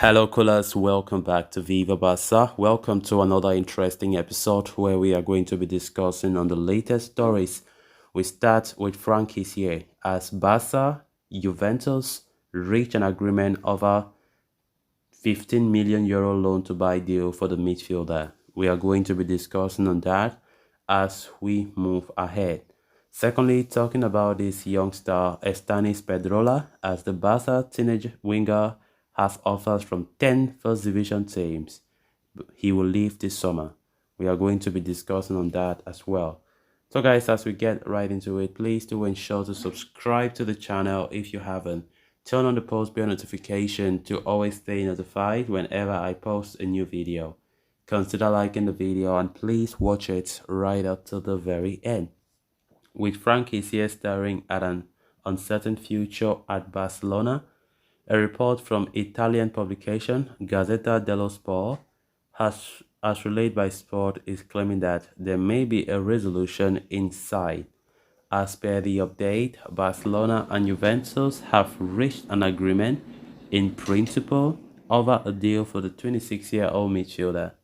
Hello, callers. Welcome back to Viva Barca. Welcome to another interesting episode where we are going to be discussing on the latest stories. We start with Frankie's here as Barca, Juventus reach an agreement over 15 million euro loan to buy deal for the midfielder. We are going to be discussing on that as we move ahead. Secondly, talking about this youngster Estanis Pedrola as the Barca teenage winger has offers from 10 first division teams. He will leave this summer. We are going to be discussing on that as well. So guys, as we get right into it, please do ensure to subscribe to the channel if you haven't. Turn on the post bell notification to always stay notified whenever I post a new video. Consider liking the video and please watch it right up to the very end. With Frankie here staring at an uncertain future at Barcelona, a report from Italian publication Gazzetta dello Sport, as relayed by Sport, is claiming that there may be a resolution in sight. As per the update, Barcelona and Juventus have reached an agreement in principle over a deal for the 26-year-old midfielder.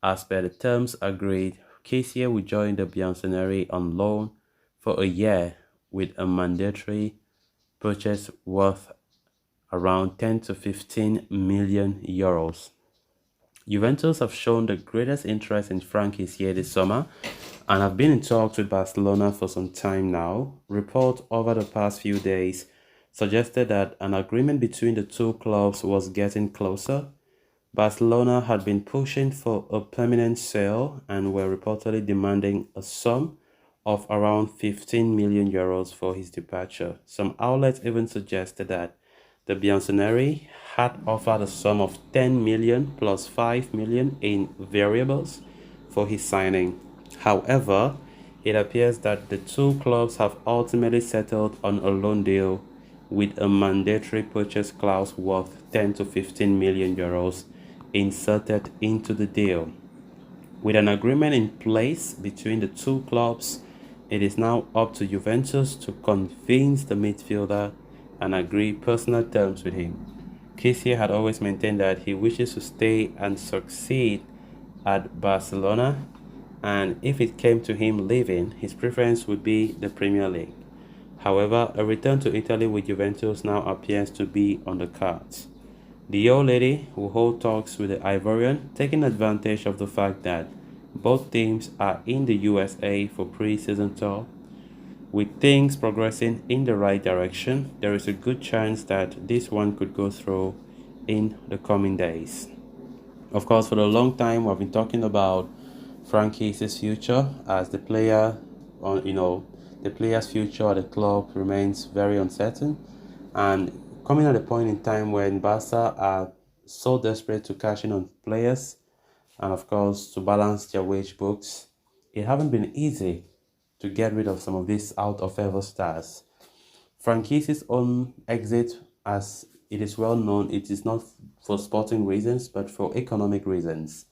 As per the terms agreed, Kessie will join the Bianconeri on loan for a year with a mandatory purchase worth around 10 to 15 million euros. Juventus have shown the greatest interest in Frankie's here this summer and have been in talks with Barcelona for some time now. Reports over the past few days suggested that an agreement between the two clubs was getting closer. Barcelona had been pushing for a permanent sale and were reportedly demanding a sum of around 15 million euros for his departure. Some outlets even suggested that the Bianconeri had offered a sum of 10 million plus 5 million in variables for his signing. However, it appears that the two clubs have ultimately settled on a loan deal with a mandatory purchase clause worth 10 to 15 million euros inserted into the deal. With an agreement in place between the two clubs, it is now up to Juventus to convince the midfielder and agree personal terms with him. Kessie had always maintained that he wishes to stay and succeed at Barcelona, and if it came to him leaving, his preference would be the Premier League. However, a return to Italy with Juventus now appears to be on the cards. The old lady will hold talks with the Ivorian, taking advantage of the fact that both teams are in the USA for pre-season tour. With things progressing in the right direction, there is a good chance that this one could go through in the coming days. Of course, for a long time, we've been talking about Frankie's future as the player, the player's future at the club remains very uncertain. And coming at a point in time when Barca are so desperate to cash in on players and, of course, to balance their wage books, it haven't been easy to get rid of some of these out of favor stars. Frankie's own exit, as it is well known, it is not for sporting reasons but for economic reasons.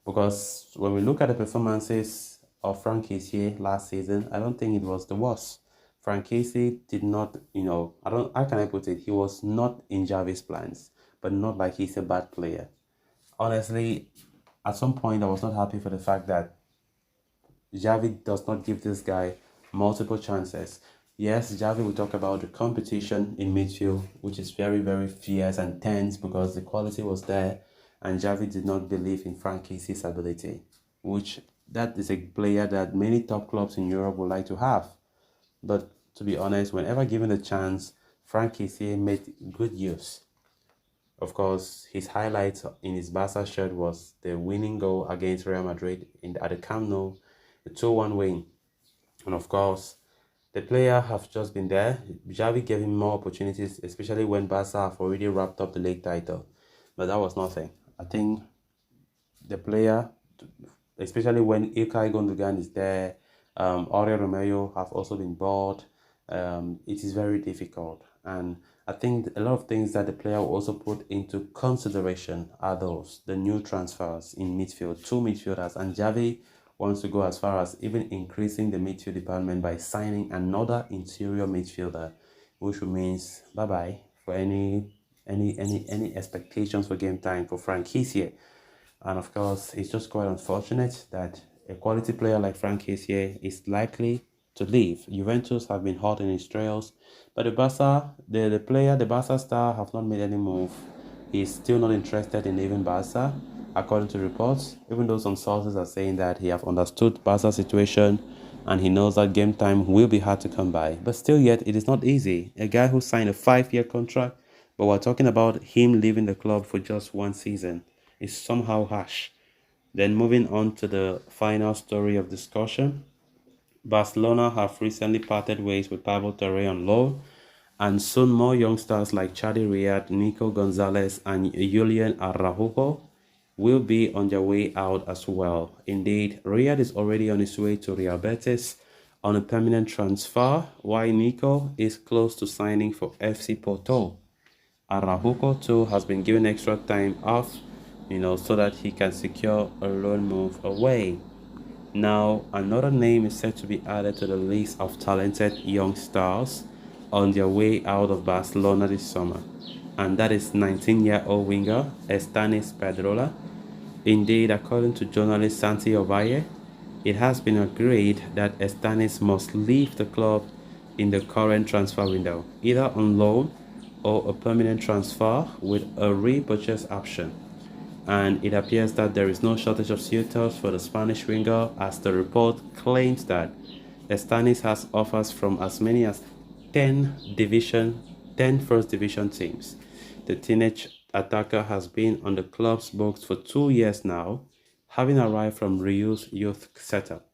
Because when we look at the performances of Frankie's here last season, I don't think it was the worst. Frankie's did not, how can I put it? He was not in Javi's plans, but not like he's a bad player. Honestly, at some point I was not happy for the fact that Javi does not give this guy multiple chances. Yes, Javi will talk about the competition in midfield, which is very, very fierce and tense because the quality was there, and Javi did not believe in Frankie's ability, which that is a player that many top clubs in Europe would like to have. But to be honest, whenever given the chance, Frankie's made good use. Of course, his highlights in his Barca shirt was the winning goal against Real Madrid at the Camp Nou, the 2-1 win. And of course, the player have just been there. Xavi gave him more opportunities, especially when Barca have already wrapped up the league title. But that was nothing. I think the player, especially when Ilkay Gundogan is there, Aurelio Romeo have also been bought. It is very difficult. And I think a lot of things that the player will also put into consideration are the new transfers in midfield, two midfielders. And Xavi wants to go as far as even increasing the midfield department by signing another interior midfielder, which means bye-bye for any any expectations for game time for Frank Kessie. And of course, it's just quite unfortunate that a quality player like Frank Kessie is likely to leave. Juventus have been hot in his trails, but the Barca star have not made any move. He's still not interested in leaving Barca, according to reports, even though some sources are saying that he have understood Barca's situation and he knows that game time will be hard to come by. But still yet, it is not easy. A guy who signed a 5-year contract, but we're talking about him leaving the club for just one season, is somehow harsh. Then moving on to the final story of discussion, Barcelona have recently parted ways with Pablo Torre on loan, and soon more youngsters like Chadi Riyad, Nico Gonzalez, and Julian Araujo will be on their way out as well. Indeed, Riyad is already on his way to Real Betis on a permanent transfer, while Nico is close to signing for FC Porto. Araujo too has been given extra time off, so that he can secure a loan move away. Now, another name is set to be added to the list of talented young stars on their way out of Barcelona this summer, and that is 19-year-old winger Estanis Pedrola. Indeed, according to journalist Santi Ovalle, it has been agreed that Estanis must leave the club in the current transfer window, either on loan or a permanent transfer with a repurchase option. And it appears that there is no shortage of suitors for the Spanish winger, as the report claims that Estanis has offers from as many as 10 first division teams. The teenage attacker has been on the club's books for 2 years now, having arrived from Rio's youth setup.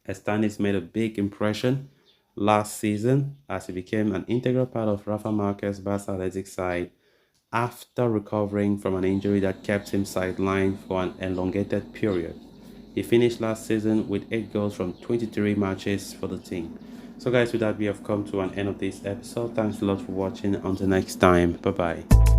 Estanis made a big impression last season as he became an integral part of Rafa Marquez's Barca Athletic side after recovering from an injury that kept him sidelined for an elongated period. He finished last season with 8 goals from 23 matches for the team. So guys, with that, we have come to an end of this episode. Thanks a lot for watching. Until next time, bye bye.